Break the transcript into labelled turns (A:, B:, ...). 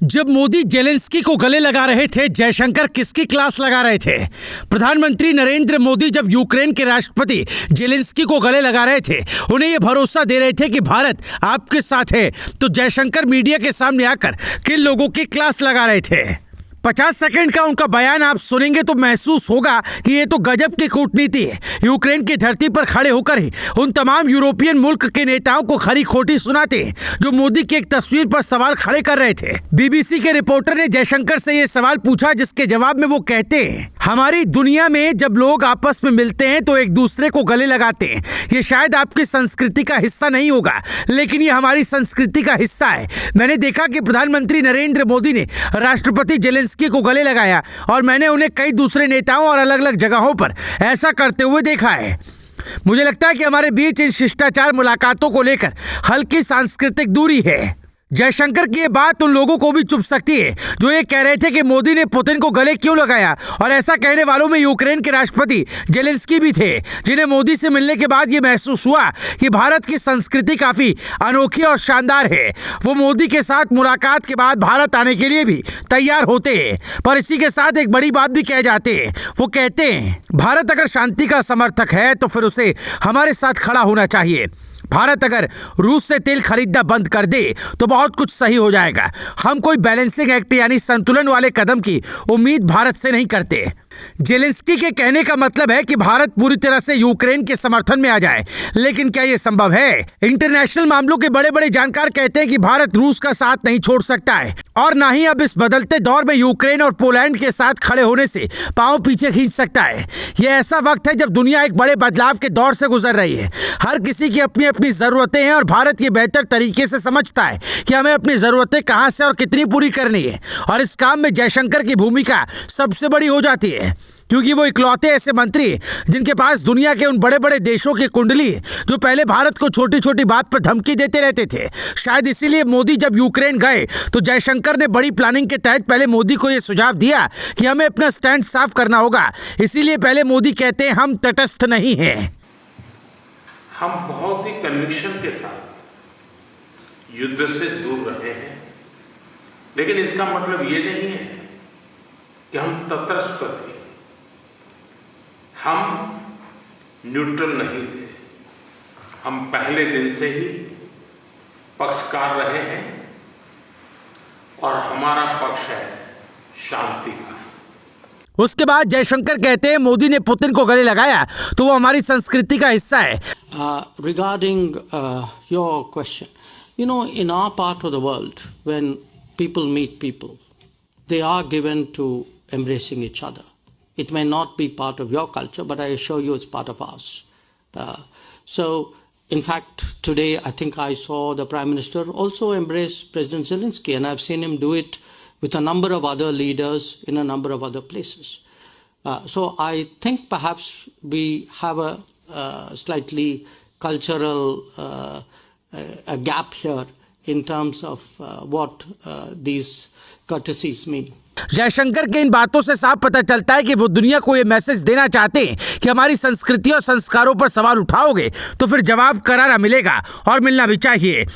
A: जब मोदी जेलेंस्की को गले लगा रहे थे, जयशंकर किसकी क्लास लगा रहे थे? प्रधानमंत्री नरेंद्र मोदी जब यूक्रेन के राष्ट्रपति जेलेंस्की को गले लगा रहे थे, उन्हें यह भरोसा दे रहे थे कि भारत आपके साथ है, तो जयशंकर मीडिया के सामने आकर किन लोगों की क्लास लगा रहे थे? 50 सेकंड का उनका बयान आप सुनेंगे तो महसूस होगा कि ये तो गजब की कूटनीति है। यूक्रेन की धरती पर खड़े होकर ही उन तमाम यूरोपियन मुल्क के नेताओं को खरी खोटी सुनाते हैं जो मोदी की एक तस्वीर पर सवाल खड़े कर रहे थे। बीबीसी के रिपोर्टर ने जयशंकर से ये सवाल पूछा, जिसके जवाब में वो कहते हैं, हमारी दुनिया में जब लोग आपस में मिलते हैं तो एक दूसरे को गले लगाते हैं। ये शायद आपकी संस्कृति का हिस्सा नहीं होगा, लेकिन ये हमारी संस्कृति का हिस्सा है। मैंने देखा कि प्रधानमंत्री नरेंद्र मोदी ने राष्ट्रपति जेलेंस्की को गले लगाया और मैंने उन्हें कई दूसरे नेताओं और अलग अलग जगहों पर ऐसा करते हुए देखा है। मुझे लगता है कि हमारे बीच इन शिष्टाचार मुलाकातों को लेकर हल्की सांस्कृतिक दूरी है। जयशंकर की ये बात उन लोगों को भी चुभ सकती है जो ये कह रहे थे कि मोदी ने पुतिन को गले क्यों लगाया, और ऐसा कहने वालों में यूक्रेन के राष्ट्रपति जेलेंस्की भी थे, जिन्हें मोदी से मिलने के बाद ये महसूस हुआ कि भारत की संस्कृति काफी अनोखी और शानदार है। वो मोदी के साथ मुलाकात के बाद भारत आने के लिए भी तैयार होते हैं, पर इसी के साथ एक बड़ी बात भी कह जाते हैं। वो कहते हैं, भारत अगर शांति का समर्थक है तो फिर उसे हमारे साथ खड़ा होना चाहिए। भारत अगर रूस से तेल खरीदना बंद कर दे तो बहुत कुछ सही हो जाएगा। हम कोई बैलेंसिंग एक्ट यानी संतुलन वाले कदम की उम्मीद भारत से नहीं करते। जेलेंस्की के कहने का मतलब है कि भारत पूरी तरह से यूक्रेन के समर्थन में आ जाए, लेकिन क्या यह संभव है? इंटरनेशनल मामलों के बड़े बड़े जानकार कहते हैं कि भारत रूस का साथ नहीं छोड़ सकता है, और ना ही अब इस बदलते दौर में यूक्रेन और पोलैंड के साथ खड़े होने से पांव पीछे खींच सकता है। यह ऐसा वक्त है जब दुनिया एक बड़े बदलाव के दौर से गुजर रही है। हर किसी की अपनी अपनी जरूरतें हैं और भारत ये बेहतर तरीके से समझता है कि हमें अपनी जरूरतें कहां से और कितनी पूरी करनी है, और इस काम में जयशंकर की भूमिका सबसे बड़ी हो जाती है, क्योंकि वो इकलौते ऐसे मंत्री जिनके पास दुनिया के उन बड़े बड़े देशों की कुंडली जो पहले भारत को छोटी छोटी बात पर धमकी देते रहते थे। शायद इसीलिए मोदी जब यूक्रेन गए तो जयशंकर ने बड़ी प्लानिंग के तहत पहले मोदी को ये सुझाव दिया कि हमें अपना स्टैंड साफ करना होगा। इसीलिए पहले मोदी कहते हैं, हम तटस्थ नहीं हैं।
B: हम बहुत ही कन्विक्शन के साथ युद्ध से दूर रहे हैं, लेकिन इसका मतलब ये नहीं है कि हम तटस्थ थे। हम न्यूट्रल नहीं थे। हम पहले दिन से ही पक्षकार रहे हैं, और हमारा पक्ष है शांति का।
A: उसके बाद जयशंकर कहते हैं, मोदी ने पुतिन को गले लगाया तो वो हमारी संस्कृति का हिस्सा है।
C: Regarding your question, you know, in our part of the world, when people meet people, they are given to embracing each other. It may not be part of your culture, but I assure you it's part of ours. So, in fact, today I think I saw the Prime Minister also embrace President Zelensky, and I've seen him do it with a number of other leaders in a number of other places. So I think perhaps we have a slightly cultural a gap here in terms of what these courtesies mean.
A: Jaishankar के इन बातों से साफ पता चलता है कि वो दुनिया को ये मैसेज देना चाहते हैं कि हमारी संस्कृति और संस्कारों पर सवाल उठाओगे तो फिर जवाब करारा मिलेगा, और मिलना भी चाहिए।